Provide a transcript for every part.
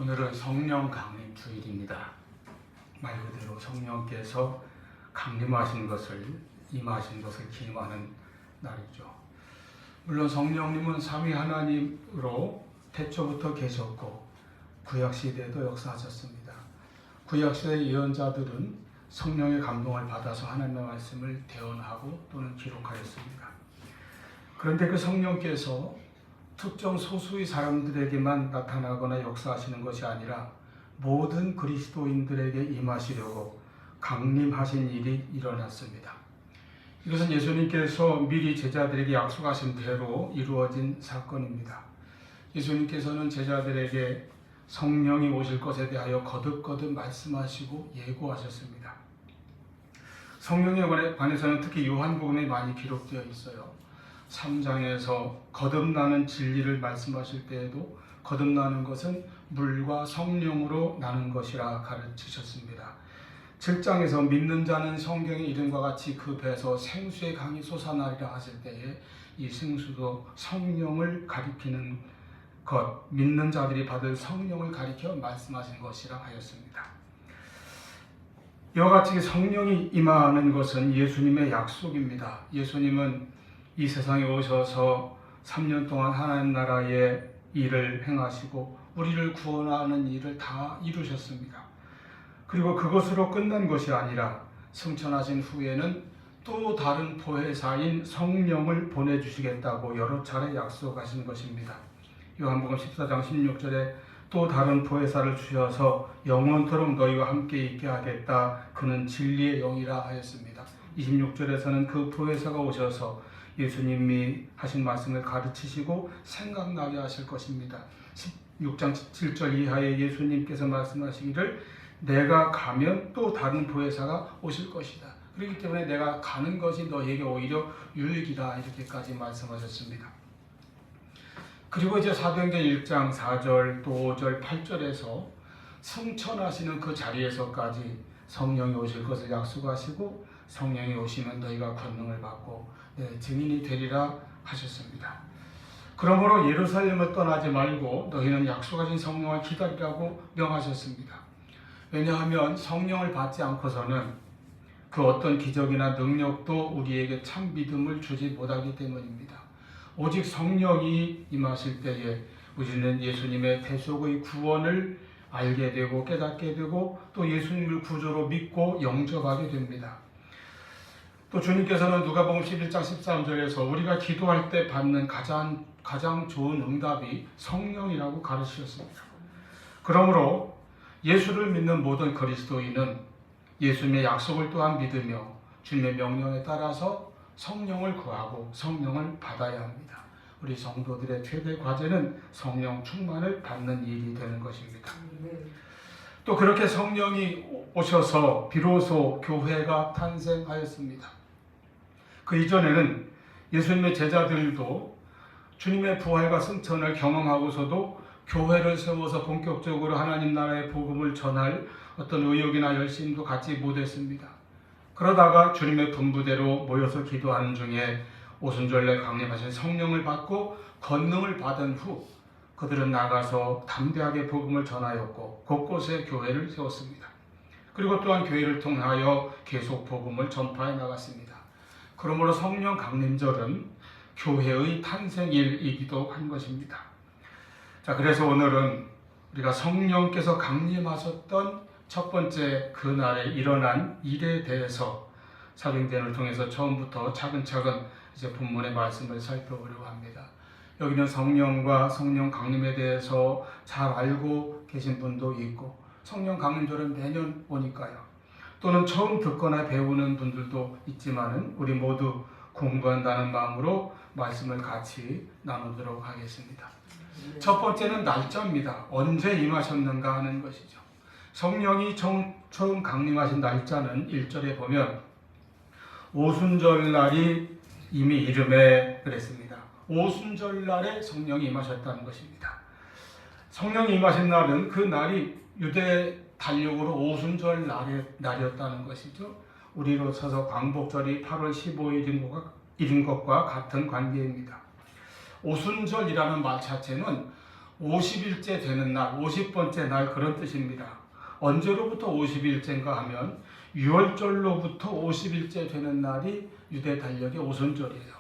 오늘은 성령 강림 주일입니다. 말 그대로 성령께서 강림하신 것을, 임하신 것을 기념하는 날이죠. 물론 성령님은 삼위 하나님으로 태초부터 계셨고 구약시대에도 역사하셨습니다. 구약시대 예언자들은 성령의 감동을 받아서 하나님의 말씀을 대언하고 또는 기록하였습니다. 그런데 그 성령께서 특정 소수의 사람들에게만 나타나거나 역사하시는 것이 아니라 모든 그리스도인들에게 임하시려고 강림하신 일이 일어났습니다. 이것은 예수님께서 미리 제자들에게 약속하신 대로 이루어진 사건입니다. 예수님께서는 제자들에게 성령이 오실 것에 대하여 거듭거듭 말씀하시고 예고하셨습니다. 성령에 관해서는 특히 요한복음에 많이 기록되어 있어요. 3장에서 거듭나는 진리를 말씀하실 때에도 거듭나는 것은 물과 성령으로 나는 것이라 가르치셨습니다. 7장에서 믿는 자는 성경의 이름과 같이 그 배에서 생수의 강이 솟아나리라 하실 때에 이 생수도 성령을 가리키는 것, 믿는 자들이 받을 성령을 가리켜 말씀하신 것이라 하였습니다. 이와 같이 성령이 임하는 것은 예수님의 약속입니다. 예수님은 이 세상에 오셔서 3년 동안 하나님 나라의 일을 행하시고 우리를 구원하는 일을 다 이루셨습니다. 그리고 그것으로 끝난 것이 아니라 승천하신 후에는 또 다른 보혜사인 성령을 보내주시겠다고 여러 차례 약속하신 것입니다. 요한복음 14장 16절에 또 다른 보혜사를 주셔서 영원토록 너희와 함께 있게 하겠다. 그는 진리의 영이라 하였습니다. 26절에서는 그 보혜사가 오셔서 예수님이 하신 말씀을 가르치시고 생각나게 하실 것입니다. 16장 7절 이하에 예수님께서 말씀하시기를 내가 가면 또 다른 보혜사가 오실 것이다. 그렇기 때문에 내가 가는 것이 너에게 오히려 유익이다. 이렇게까지 말씀하셨습니다. 그리고 이제 사도행전 1장 4절 또 5절 8절에서 승천하시는 그 자리에서까지 성령이 오실 것을 약속하시고 성령이 오시면 너희가 권능을 받고 증인이 되리라 하셨습니다. 그러므로 예루살렘을 떠나지 말고 너희는 약속하신 성령을 기다리라고 명하셨습니다. 왜냐하면 성령을 받지 않고서는 그 어떤 기적이나 능력도 우리에게 참 믿음을 주지 못하기 때문입니다. 오직 성령이 임하실 때에 우리는 예수님의 대속의 구원을 알게 되고 깨닫게 되고 또 예수님을 구주로 믿고 영접하게 됩니다. 또 주님께서는 누가복음 11장 13절에서 우리가 기도할 때 받는 가장 좋은 응답이 성령이라고 가르치셨습니다. 그러므로 예수를 믿는 모든 그리스도인은 예수님의 약속을 또한 믿으며 주님의 명령에 따라서 성령을 구하고 성령을 받아야 합니다. 우리 성도들의 최대 과제는 성령 충만을 받는 일이 되는 것입니다. 또 그렇게 성령이 오셔서 비로소 교회가 탄생하였습니다. 그 이전에는 예수님의 제자들도 주님의 부활과 승천을 경험하고서도 교회를 세워서 본격적으로 하나님 나라의 복음을 전할 어떤 의욕이나 열심도 갖지 못했습니다. 그러다가 주님의 분부대로 모여서 기도하는 중에 오순절날 강림하신 성령을 받고 권능을 받은 후 그들은 나가서 담대하게 복음을 전하였고 곳곳에 교회를 세웠습니다. 그리고 또한 교회를 통하여 계속 복음을 전파해 나갔습니다. 그러므로 성령 강림절은 교회의 탄생일이기도 한 것입니다. 자, 그래서 오늘은 우리가 성령께서 강림하셨던 첫 번째 그날에 일어난 일에 대해서 사도행전을 통해서 처음부터 차근차근 이제 본문의 말씀을 살펴보려고 합니다. 여기는 성령과 성령 강림에 대해서 잘 알고 계신 분도 있고 성령 강림절은 매년 오니까요. 또는 처음 듣거나 배우는 분들도 있지만은 우리 모두 공부한다는 마음으로 말씀을 같이 나누도록 하겠습니다. 첫 번째는 날짜입니다. 언제 임하셨는가 하는 것이죠. 성령이 처음 강림하신 날짜는 1절에 보면 오순절 날이 이미 이름에 그랬습니다. 오순절 날에 성령이 임하셨다는 것입니다. 성령이 임하신 날은 그 날이 유대 달력으로 오순절 날이었다는 것이죠. 우리로 쳐서 광복절이 8월 15일인 것과 같은 관계입니다. 오순절이라는 말 자체는 50일째 되는 날, 50번째 날 그런 뜻입니다. 언제로부터 50일째인가 하면 6월절로부터 50일째 되는 날이 유대 달력의 오순절이에요.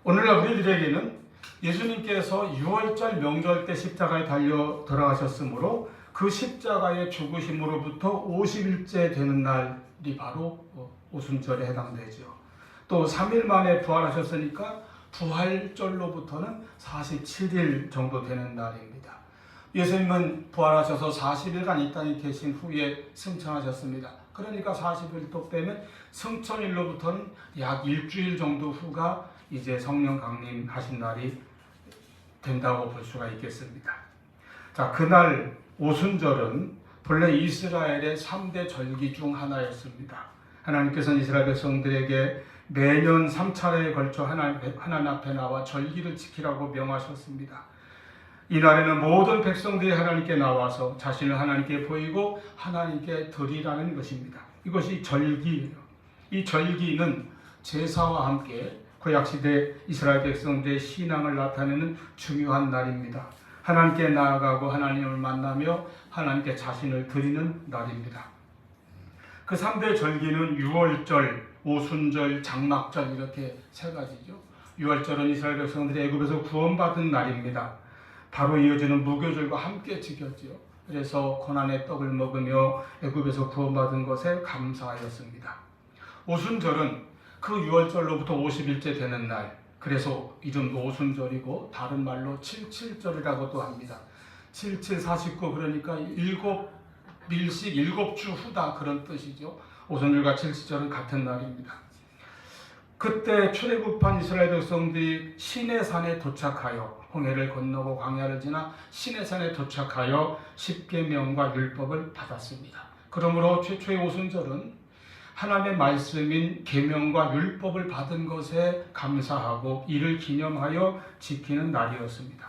오늘날 우리들에게는 예수님께서 6월절 명절 때 십자가에 달려 돌아가셨으므로 그 십자가의 죽으심으로부터 50일째 되는 날이 바로 오순절에 해당되죠. 또 3일 만에 부활하셨으니까 부활절로부터는 47일 정도 되는 날입니다. 예수님은 부활하셔서 40일간 이 땅에 계신 후에 승천하셨습니다. 그러니까 40일 또 빼면 승천일로부터는 약 일주일 정도 후가 이제 성령 강림하신 날이 된다고 볼 수가 있겠습니다. 자, 그날 오순절은 본래 이스라엘의 3대 절기 중 하나였습니다. 하나님께서는 이스라엘 백성들에게 매년 3차례에 걸쳐 하나님 앞에 나와 절기를 지키라고 명하셨습니다. 이날에는 모든 백성들이 하나님께 나와서 자신을 하나님께 보이고 하나님께 드리라는 것입니다. 이것이 절기예요. 이 절기는 제사와 함께 구약시대 이스라엘 백성들의 신앙을 나타내는 중요한 날입니다. 하나님께 나아가고 하나님을 만나며 하나님께 자신을 드리는 날입니다. 그 3대 절기는 유월절, 오순절, 장막절 이렇게 세 가지죠. 유월절은 이스라엘 백성들이 애굽에서 구원받은 날입니다. 바로 이어지는 무교절과 함께 지켰죠. 그래서 고난의 떡을 먹으며 애굽에서 구원받은 것에 감사하였습니다. 오순절은 그 6월절로부터 50일째 되는 날, 그래서 이름도 오순절이고 다른 말로 77절이라고도 합니다. 77, 49 그러니까 7밀씩 7주 후다 그런 뜻이죠. 오순절과 77절은 같은 날입니다. 그때 출애굽한 이스라엘 백성들이 시내산에 도착하여 홍해를 건너고 광야를 지나 시내산에 도착하여 십계명과 율법을 받았습니다. 그러므로 최초의 오순절은 하나님의 말씀인 계명과 율법을 받은 것에 감사하고 이를 기념하여 지키는 날이었습니다.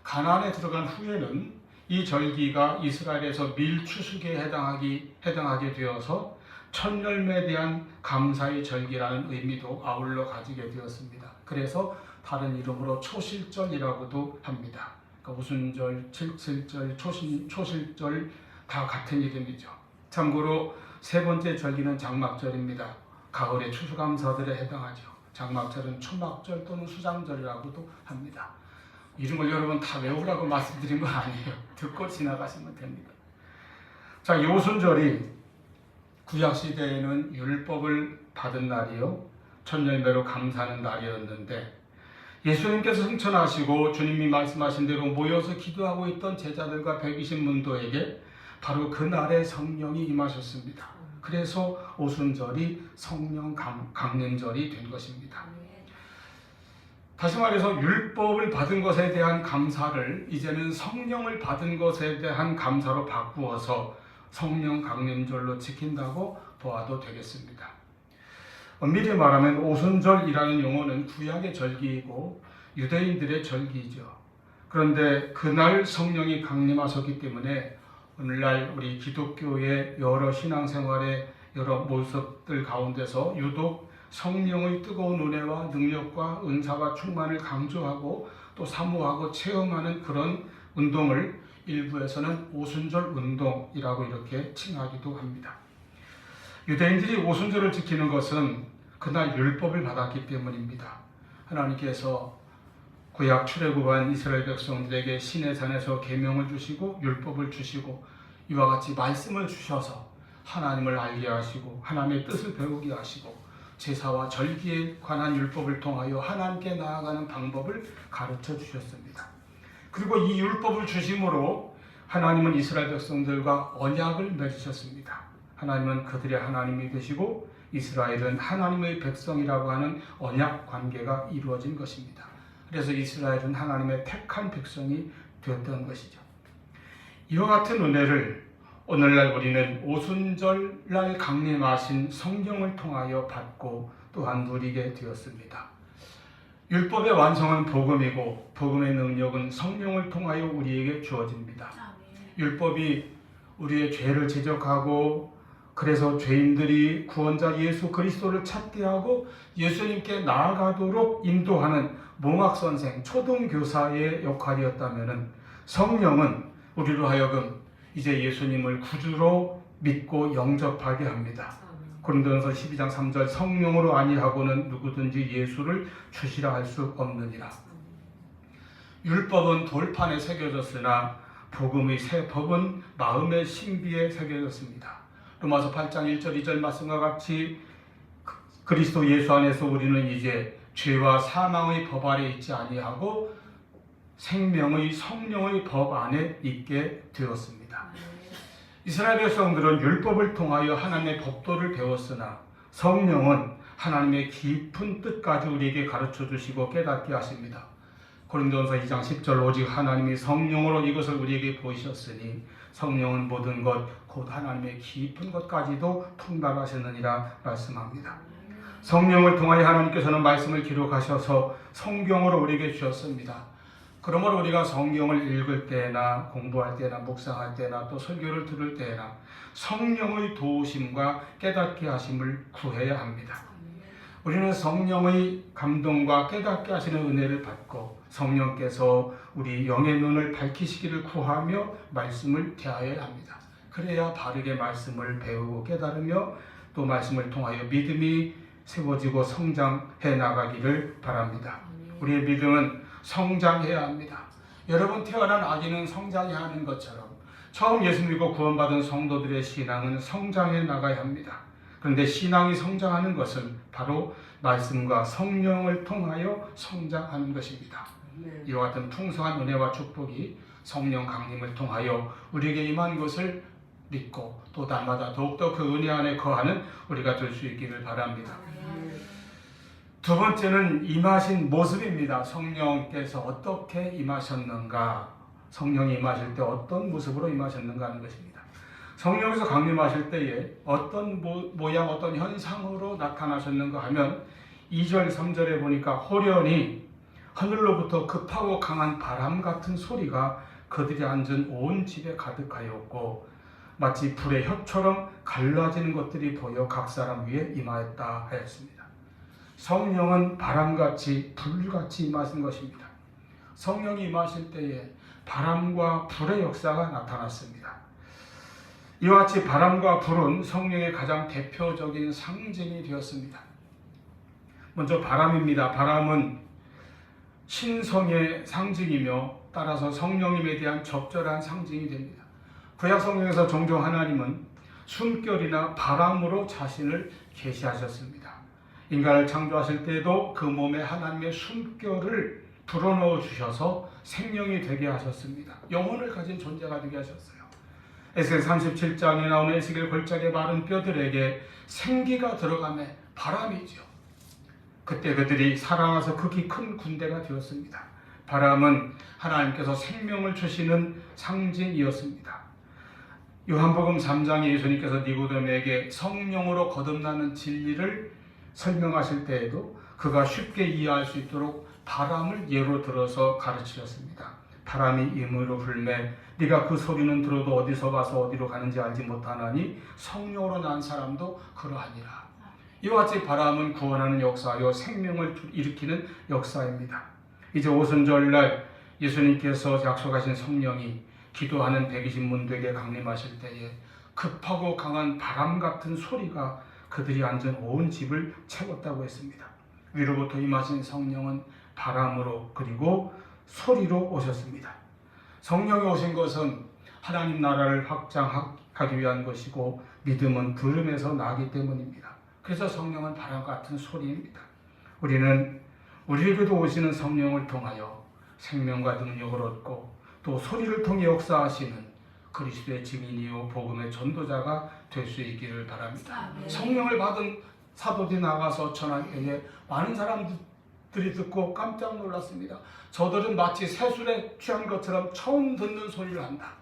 가나안에 들어간 후에는 이 절기가 이스라엘에서 밀추수기에 해당하게 되어서 첫 열매에 대한 감사의 절기라는 의미도 아울러 가지게 되었습니다. 그래서 다른 이름으로 초실절이라고도 합니다. 그러니까 오순절, 칠칠절, 초실절 다 같은 이름이죠. 참고로 세 번째 절기는 장막절입니다. 가을의 추수감사들에 해당하죠. 장막절은 초막절 또는 수장절이라고도 합니다. 이름을 여러분 다 외우라고 말씀드린 거 아니에요. 듣고 지나가시면 됩니다. 자, 이 오순절이 구약시대에는 율법을 받은 날이요, 첫 열매로 감사하는 날이었는데 예수님께서 승천하시고 주님이 말씀하신 대로 모여서 기도하고 있던 제자들과 120문도에게 바로 그날에 성령이 임하셨습니다. 그래서 오순절이 성령 강림절이 된 것입니다. 다시 말해서 율법을 받은 것에 대한 감사를 이제는 성령을 받은 것에 대한 감사로 바꾸어서 성령 강림절로 지킨다고 보아도 되겠습니다. 엄밀히 말하면 오순절이라는 용어는 구약의 절기이고 유대인들의 절기이죠. 그런데 그날 성령이 강림하셨기 때문에 오늘날 우리 기독교의 여러 신앙생활의 여러 모습들 가운데서 유독 성령의 뜨거운 은혜와 능력과 은사와 충만을 강조하고 또 사모하고 체험하는 그런 운동을 일부에서는 오순절 운동이라고 이렇게 칭하기도 합니다. 유대인들이 오순절을 지키는 것은 그날 율법을 받았기 때문입니다. 하나님께서 구약 출애굽한 이스라엘 백성들에게 시내산에서 계명을 주시고 율법을 주시고 이와 같이 말씀을 주셔서 하나님을 알게 하시고 하나님의 뜻을 배우게 하시고 제사와 절기에 관한 율법을 통하여 하나님께 나아가는 방법을 가르쳐 주셨습니다. 그리고 이 율법을 주심으로 하나님은 이스라엘 백성들과 언약을 맺으셨습니다. 하나님은 그들의 하나님이 되시고 이스라엘은 하나님의 백성이라고 하는 언약 관계가 이루어진 것입니다. 그래서 이스라엘은 하나님의 택한 백성이 되었던 것이죠. 이와 같은 은혜를 오늘날 우리는 오순절날 강림하신 성령을 통하여 받고 또한 누리게 되었습니다. 율법의 완성은 복음이고 복음의 능력은 성령을 통하여 우리에게 주어집니다. 율법이 우리의 죄를 지적하고 그래서 죄인들이 구원자 예수 그리스도를 찾게 하고 예수님께 나아가도록 인도하는 몽학선생, 초등교사의 역할이었다면 성령은 우리로 하여금 이제 예수님을 구주로 믿고 영접하게 합니다. 고린도전서 12장 3절 성령으로 아니하고는 누구든지 예수를 주시라 할 수 없느니라. 율법은 돌판에 새겨졌으나 복음의 새 법은 마음의 신비에 새겨졌습니다. 로마서 8장 1절 2절 말씀과 같이 그리스도 예수 안에서 우리는 이제 죄와 사망의 법 아래 있지 아니하고 생명의 성령의 법 안에 있게 되었습니다. 이스라엘 백성들은 율법을 통하여 하나님의 법도를 배웠으나 성령은 하나님의 깊은 뜻까지 우리에게 가르쳐 주시고 깨닫게 하십니다. 고린도전서 2장 10절 오직 하나님이 성령으로 이것을 우리에게 보이셨으니 성령은 모든 것 곧 하나님의 깊은 것까지도 통달하셨느니라 말씀합니다. 성령을 통하여 하나님께서는 말씀을 기록하셔서 성경으로 우리에게 주셨습니다. 그러므로 우리가 성경을 읽을 때나 공부할 때나 묵상할 때나 또 설교를 들을 때나 성령의 도우심과 깨닫게 하심을 구해야 합니다. 우리는 성령의 감동과 깨닫게 하시는 은혜를 받고 성령께서 우리 영의 눈을 밝히시기를 구하며 말씀을 대하여야 합니다. 그래야 바르게 말씀을 배우고 깨달으며 또 말씀을 통하여 믿음이 세워지고 성장해 나가기를 바랍니다. 우리의 믿음은 성장해야 합니다. 여러분, 태어난 아기는 성장해야 하는 것처럼 처음 예수 믿고 구원받은 성도들의 신앙은 성장해 나가야 합니다. 그런데 신앙이 성장하는 것은 바로 말씀과 성령을 통하여 성장하는 것입니다. 이와 같은 풍성한 은혜와 축복이 성령 강림을 통하여 우리에게 임한 것을 믿고 또 날마다 더욱더 그 은혜 안에 거하는 우리가 될 수 있기를 바랍니다. 두 번째는 임하신 모습입니다. 성령께서 어떻게 임하셨는가, 성령이 임하실 때 어떤 모습으로 임하셨는가 하는 것입니다. 성령께서 강림하실 때에 어떤 모양, 어떤 현상으로 나타나셨는가 하면 2절, 3절에 보니까 호련히 하늘로부터 급하고 강한 바람 같은 소리가 그들이 앉은 온 집에 가득하였고 마치 불의 혀처럼 갈라지는 것들이 보여 각 사람 위에 임하였다 하였습니다. 성령은 바람같이 불같이 임하신 것입니다. 성령이 임하실 때에 바람과 불의 역사가 나타났습니다. 이와 같이 바람과 불은 성령의 가장 대표적인 상징이 되었습니다. 먼저 바람입니다. 바람은 신성의 상징이며 따라서 성령님에 대한 적절한 상징이 됩니다. 구약 성경에서 종종 하나님은 숨결이나 바람으로 자신을 계시하셨습니다. 인간을 창조하실 때에도 그 몸에 하나님의 숨결을 불어넣어 주셔서 생명이 되게 하셨습니다. 영혼을 가진 존재가 되게 하셨어요. 에스겔 37장에 나오는 에스겔 골짜기의 마른 뼈들에게 생기가 들어가매 바람이죠. 그때 그들이 살아나서 극히 큰 군대가 되었습니다. 바람은 하나님께서 생명을 주시는 상징이었습니다. 요한복음 3장에 예수님께서 니고데모에게 성령으로 거듭나는 진리를 설명하실 때에도 그가 쉽게 이해할 수 있도록 바람을 예로 들어서 가르치셨습니다. 바람이 임으로 불매 네가 그 소리는 들어도 어디서 와서 어디로 가는지 알지 못하나니 성령으로 난 사람도 그러하니라. 이와 같이 바람은 구원하는 역사요 생명을 일으키는 역사입니다. 이제 오순절날 예수님께서 약속하신 성령이 기도하는 120문들에게 강림하실 때에 급하고 강한 바람 같은 소리가 그들이 앉은 온 집을 채웠다고 했습니다. 위로부터 임하신 성령은 바람으로 그리고 소리로 오셨습니다. 성령이 오신 것은 하나님 나라를 확장하기 위한 것이고 믿음은 들음에서 나기 때문입니다. 그래서 성령은 바람 같은 소리입니다. 우리는 우리에게도 오시는 성령을 통하여 생명과 능력을 얻고 또 소리를 통해 역사하시는 그리스도의 증인이요 복음의 전도자가 될 수 있기를 바랍니다. 성령을 받은 사도들이 나가서 전하기에 많은 사람들이 듣고 깜짝 놀랐습니다. 저들은 마치 새술에 취한 것처럼 처음 듣는 소리를 한다.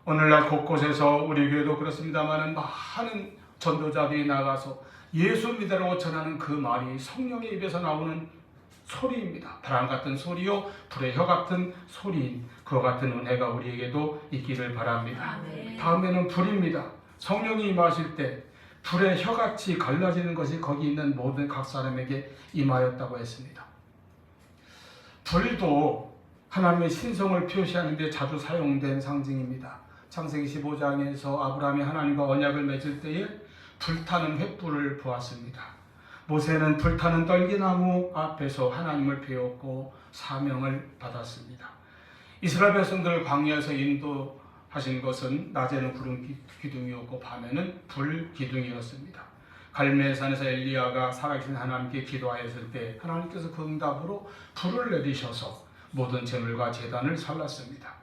오늘날 곳곳에서 우리 교회도 그렇습니다만 많은 전도자들이 나가서 예수 믿으라고 전하는 그 말이 성령의 입에서 나오는 소리입니다. 바람 같은 소리요 불의 혀 같은 소리인 그와 같은 은혜가 우리에게도 있기를 바랍니다. 다음에는 불입니다. 성령이 임하실 때 불의 혀같이 갈라지는 것이 거기 있는 모든 각 사람에게 임하였다고 했습니다. 불도 하나님의 신성을 표시하는 데 자주 사용된 상징입니다. 창세기 15장에서 아브라함이 하나님과 언약을 맺을 때에 불타는 횃불을 보았습니다. 모세는 불타는 떨기나무 앞에서 하나님을 배웠고 사명을 받았습니다. 이스라엘 백성들을 광야에서 인도하신 것은 낮에는 구름 기둥이었고 밤에는 불 기둥이었습니다. 갈멜산에서 엘리야가 살아계신 하나님께 기도하였을 때 하나님께서 그 응답으로 불을 내리셔서 모든 제물과 제단을 살랐습니다.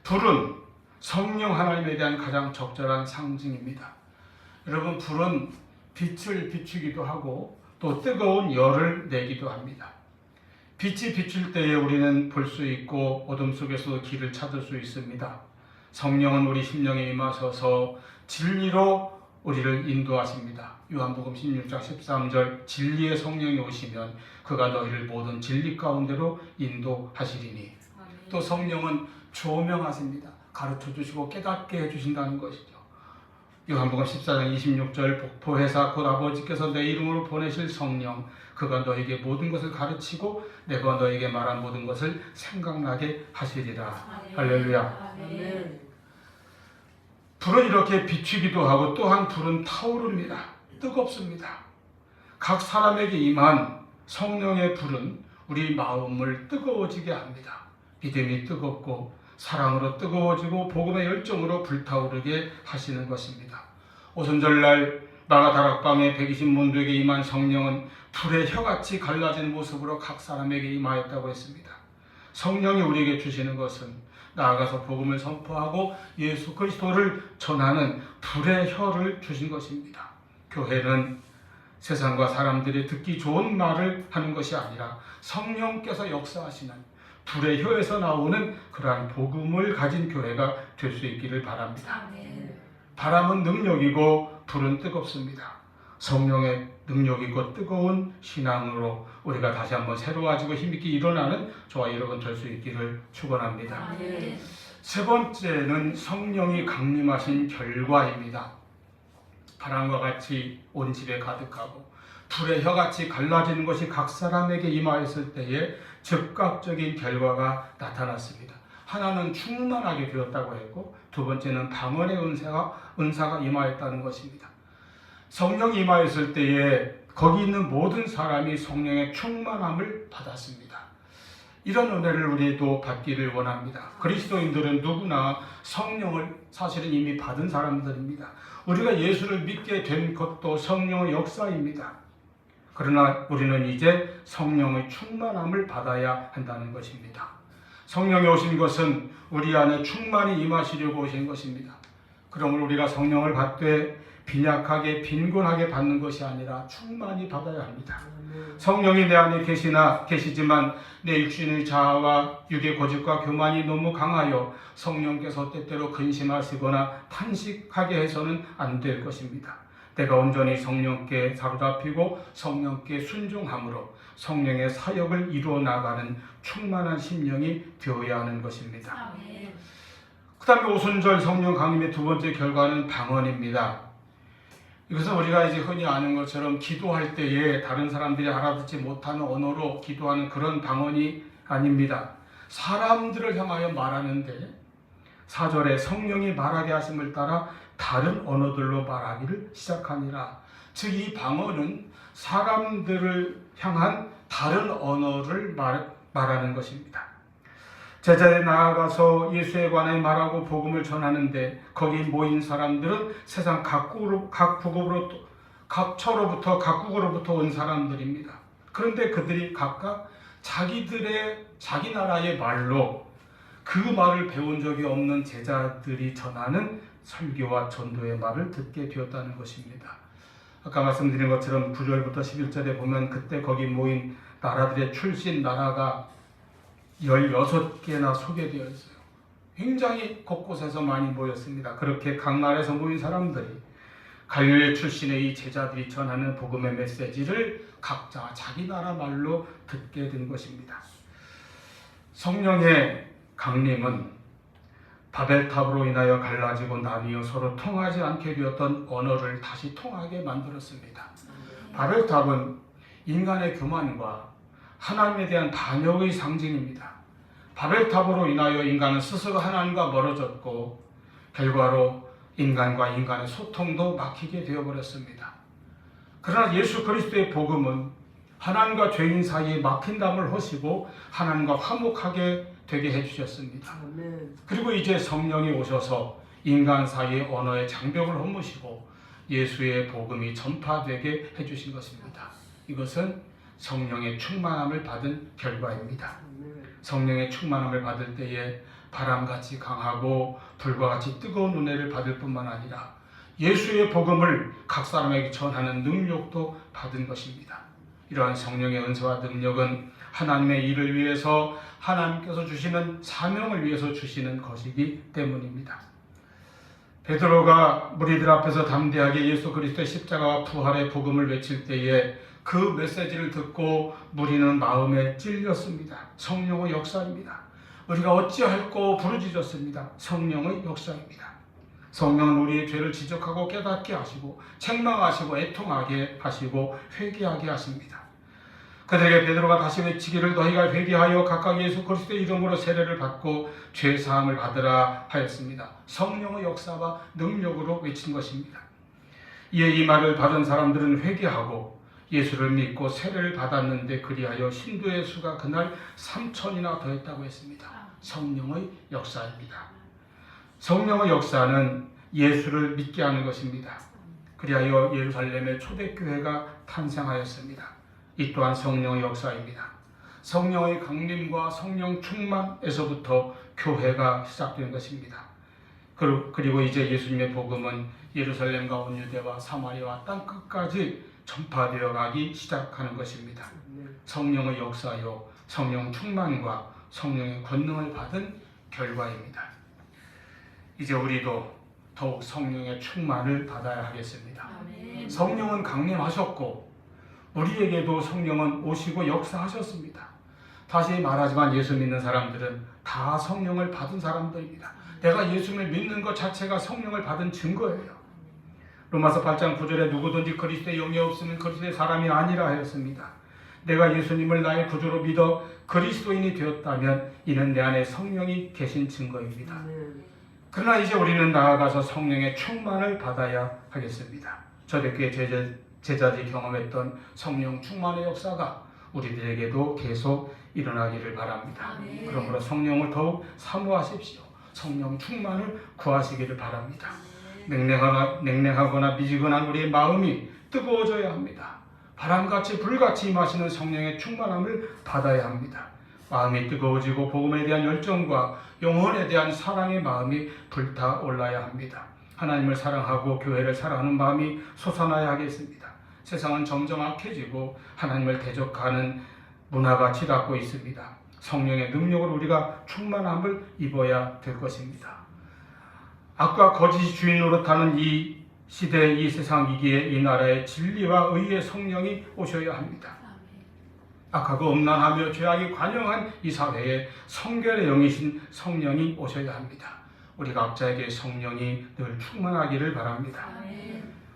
불은 성령 하나님에 대한 가장 적절한 상징입니다. 여러분, 불은 빛을 비추기도 하고 또 뜨거운 열을 내기도 합니다. 빛이 비출 때에 우리는 볼 수 있고 어둠 속에서도 길을 찾을 수 있습니다. 성령은 우리 심령에 임하셔서 진리로 우리를 인도하십니다. 요한복음 16장 13절 진리의 성령이 오시면 그가 너희를 모든 진리 가운데로 인도하시리니. 또 성령은 조명하십니다. 가르쳐 주시고 깨닫게 해주신다는 것이죠. 요한복음 14장 26절 복포회사 곧 아버지께서 내 이름으로 보내실 성령 그가 너에게 모든 것을 가르치고 내가 너에게 말한 모든 것을 생각나게 하시리라. 아멘. 할렐루야. 아멘. 불은 이렇게 비추기도 하고 또한 불은 타오릅니다. 뜨겁습니다. 각 사람에게 임한 성령의 불은 우리 마음을 뜨거워지게 합니다. 믿음이 뜨겁고 사랑으로 뜨거워지고 복음의 열정으로 불타오르게 하시는 것입니다. 오순절날 마가다락방에 120문도에게 임한 성령은 불의 혀같이 갈라진 모습으로 각 사람에게 임하였다고 했습니다. 성령이 우리에게 주시는 것은 나아가서 복음을 선포하고 예수 그리스도를 전하는 불의 혀를 주신 것입니다. 교회는 세상과 사람들이 듣기 좋은 말을 하는 것이 아니라 성령께서 역사하시는 불의 혀에서 나오는 그러한 복음을 가진 교회가 될 수 있기를 바랍니다. 바람은 능력이고 불은 뜨겁습니다. 성령의 능력이고 뜨거운 신앙으로 우리가 다시 한번 새로워지고 힘있게 일어나는 저와 여러분 될 수 있기를 축원합니다. 세 번째는 성령이 강림하신 결과입니다. 바람과 같이 온 집에 가득하고 불의 혀같이 갈라지는 것이 각 사람에게 임하였을 때에 즉각적인 결과가 나타났습니다. 하나는 충만하게 되었다고 했고 두 번째는 방언의 은사가 임하였다는 것입니다. 성령이 임하였을 때에 거기 있는 모든 사람이 성령의 충만함을 받았습니다. 이런 은혜를 우리도 받기를 원합니다. 그리스도인들은 누구나 성령을 사실은 이미 받은 사람들입니다. 우리가 예수를 믿게 된 것도 성령의 역사입니다. 그러나 우리는 이제 성령의 충만함을 받아야 한다는 것입니다. 성령이 오신 것은 우리 안에 충만히 임하시려고 오신 것입니다. 그러므로 우리가 성령을 받되 빈약하게 빈곤하게 받는 것이 아니라 충만히 받아야 합니다. 성령이 내 안에 계시지만 내 육신의 자아와 육의 고집과 교만이 너무 강하여 성령께서 때때로 근심하시거나 탄식하게 해서는 안 될 것입니다. 내가 온전히 성령께 사로잡히고 성령께 순종함으로 성령의 사역을 이루어 나가는 충만한 심령이 되어야 하는 것입니다. 그 다음에 오순절 성령 강림의 두 번째 결과는 방언입니다. 이것은 우리가 이제 흔히 아는 것처럼 기도할 때에 다른 사람들이 알아듣지 못하는 언어로 기도하는 그런 방언이 아닙니다. 사람들을 향하여 말하는데 4절에 성령이 말하게 하심을 따라 다른 언어들로 말하기를 시작하니라. 즉 이 방언은 사람들을 향한 다른 언어를 말하는 것입니다. 제자에 나아가서 예수에 관해 말하고 복음을 전하는데 거기 모인 사람들은 세상 각처로부터 각국으로부터 온 사람들입니다. 그런데 그들이 각각 자기 나라의 말로 그 말을 배운 적이 없는 제자들이 전하는 설교와 전도의 말을 듣게 되었다는 것입니다. 아까 말씀드린 것처럼 9절부터 11절에 보면 그때 거기 모인 나라들의 출신 나라가 16개나 소개되어 있어요. 굉장히 곳곳에서 많이 모였습니다. 그렇게 각 나라에서 모인 사람들이 갈릴리 출신의 이 제자들이 전하는 복음의 메시지를 각자 자기 나라 말로 듣게 된 것입니다. 성령의 강림은 바벨탑으로 인하여 갈라지고 나뉘어 서로 통하지 않게 되었던 언어를 다시 통하게 만들었습니다. 바벨탑은 인간의 교만과 하나님에 대한 반역의 상징입니다. 바벨탑으로 인하여 인간은 스스로 하나님과 멀어졌고 결과로 인간과 인간의 소통도 막히게 되어버렸습니다. 그러나 예수 그리스도의 복음은 하나님과 죄인 사이에 막힌 담을 허시고 하나님과 화목하게 되게 해주셨습니다. 그리고 이제 성령이 오셔서 인간 사이의 언어의 장벽을 허무시고 예수의 복음이 전파되게 해주신 것입니다. 이것은 성령의 충만함을 받은 결과입니다. 성령의 충만함을 받을 때에 바람같이 강하고 불과 같이 뜨거운 은혜를 받을 뿐만 아니라 예수의 복음을 각 사람에게 전하는 능력도 받은 것입니다. 이러한 성령의 은사와 능력은 하나님의 일을 위해서 하나님께서 주시는 사명을 위해서 주시는 것이기 때문입니다. 베드로가 무리들 앞에서 담대하게 예수 그리스도의 십자가와 부활의 복음을 외칠 때에 그 메시지를 듣고 무리는 마음에 찔렸습니다. 성령의 역사입니다. 우리가 어찌할꼬 부르짖었습니다. 성령의 역사입니다. 성령은 우리의 죄를 지적하고 깨닫게 하시고 책망하시고 애통하게 하시고 회개하게 하십니다. 그들에게 베드로가 다시 외치기를 너희가 회개하여 각각 예수 그리스도의 이름으로 세례를 받고 죄 사함을 받으라 하였습니다. 성령의 역사와 능력으로 외친 것입니다. 이에 이 말을 받은 사람들은 회개하고 예수를 믿고 세례를 받았는데 그리하여 신도의 수가 그날 3,000이나 더했다고 했습니다. 성령의 역사입니다. 성령의 역사는 예수를 믿게 하는 것입니다. 그리하여 예루살렘의 초대교회가 탄생하였습니다. 이 또한 성령의 역사입니다. 성령의 강림과 성령 충만에서부터 교회가 시작된 것입니다. 그리고 이제 예수님의 복음은 예루살렘과 온 유대와 사마리아와 땅 끝까지 전파되어 가기 시작하는 것입니다. 성령의 역사요, 성령 충만과 성령의 권능을 받은 결과입니다. 이제 우리도 더욱 성령의 충만을 받아야 하겠습니다. 성령은 강림하셨고 우리에게도 성령은 오시고 역사하셨습니다. 다시 말하지만 예수 믿는 사람들은 다 성령을 받은 사람들입니다. 내가 예수를 믿는 것 자체가 성령을 받은 증거예요. 로마서 8장 9절에 누구든지 그리스도의 영이 없으면 그리스도의 사람이 아니라 하였습니다. 내가 예수님을 나의 구주로 믿어 그리스도인이 되었다면 이는 내 안에 성령이 계신 증거입니다. 그러나 이제 우리는 나아가서 성령의 충만을 받아야 하겠습니다. 초대교회 제자들이 경험했던 성령 충만의 역사가 우리들에게도 계속 일어나기를 바랍니다. 그러므로 성령을 더욱 사모하십시오. 성령 충만을 구하시기를 바랍니다. 냉랭하거나 미지근한 우리의 마음이 뜨거워져야 합니다. 바람같이 불같이 임하시는 성령의 충만함을 받아야 합니다. 마음이 뜨거워지고 복음에 대한 열정과 영혼에 대한 사랑의 마음이 불타올라야 합니다. 하나님을 사랑하고 교회를 사랑하는 마음이 솟아나야 하겠습니다. 세상은 점점 악해지고 하나님을 대적하는 문화가 치닫고 있습니다. 성령의 능력으로 우리가 충만함을 입어야 될 것입니다. 악과 거짓이 주인 노릇하는 이 시대, 이 세상 위기에 이 나라의 진리와 의의 성령이 오셔야 합니다. 악하고 음란하며 죄악이 관영한 이 사회에 성결의 영이신 성령이 오셔야 합니다. 우리 각자에게 성령이 늘 충만하기를 바랍니다.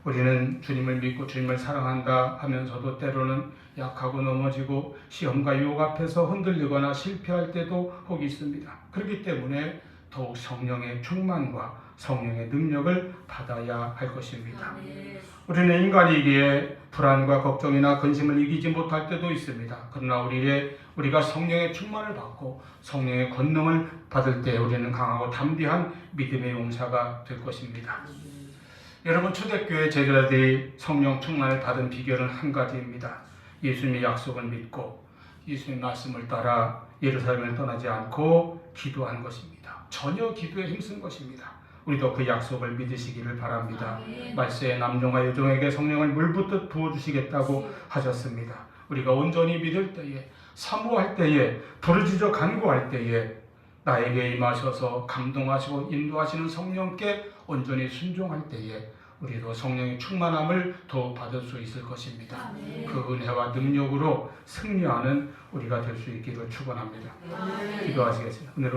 우리는 주님을 믿고 주님을 사랑한다 하면서도 때로는 약하고 넘어지고 시험과 유혹 앞에서 흔들리거나 실패할 때도 혹 있습니다. 그렇기 때문에 더욱 성령의 충만과 성령의 능력을 받아야 할 것입니다. 우리는 인간이기에 불안과 걱정이나 근심을 이기지 못할 때도 있습니다. 그러나 우리가 성령의 충만을 받고 성령의 권능을 받을 때 우리는 강하고 담대한 믿음의 용사가 될 것입니다. 여러분, 초대교회 제자들이 성령 충만을 받은 비결은 한 가지입니다. 예수님의 약속을 믿고 예수님의 말씀을 따라 예루살렘을 떠나지 않고 기도한 것입니다. 전혀 기도에 힘쓴 것입니다. 우리도 그 약속을 믿으시기를 바랍니다. 말세에 남종과 여종에게 성령을 물붓듯 부어주시겠다고 하셨습니다. 우리가 온전히 믿을 때에, 사모할 때에, 부르짖어 간구할 때에 나에게 임하셔서 감동하시고 인도하시는 성령께 온전히 순종할 때에 우리도 성령의 충만함을 더욱 받을 수 있을 것입니다. 그 은혜와 능력으로 승리하는 우리가 될 수 있기를 축원합니다. 기도하시겠습니다.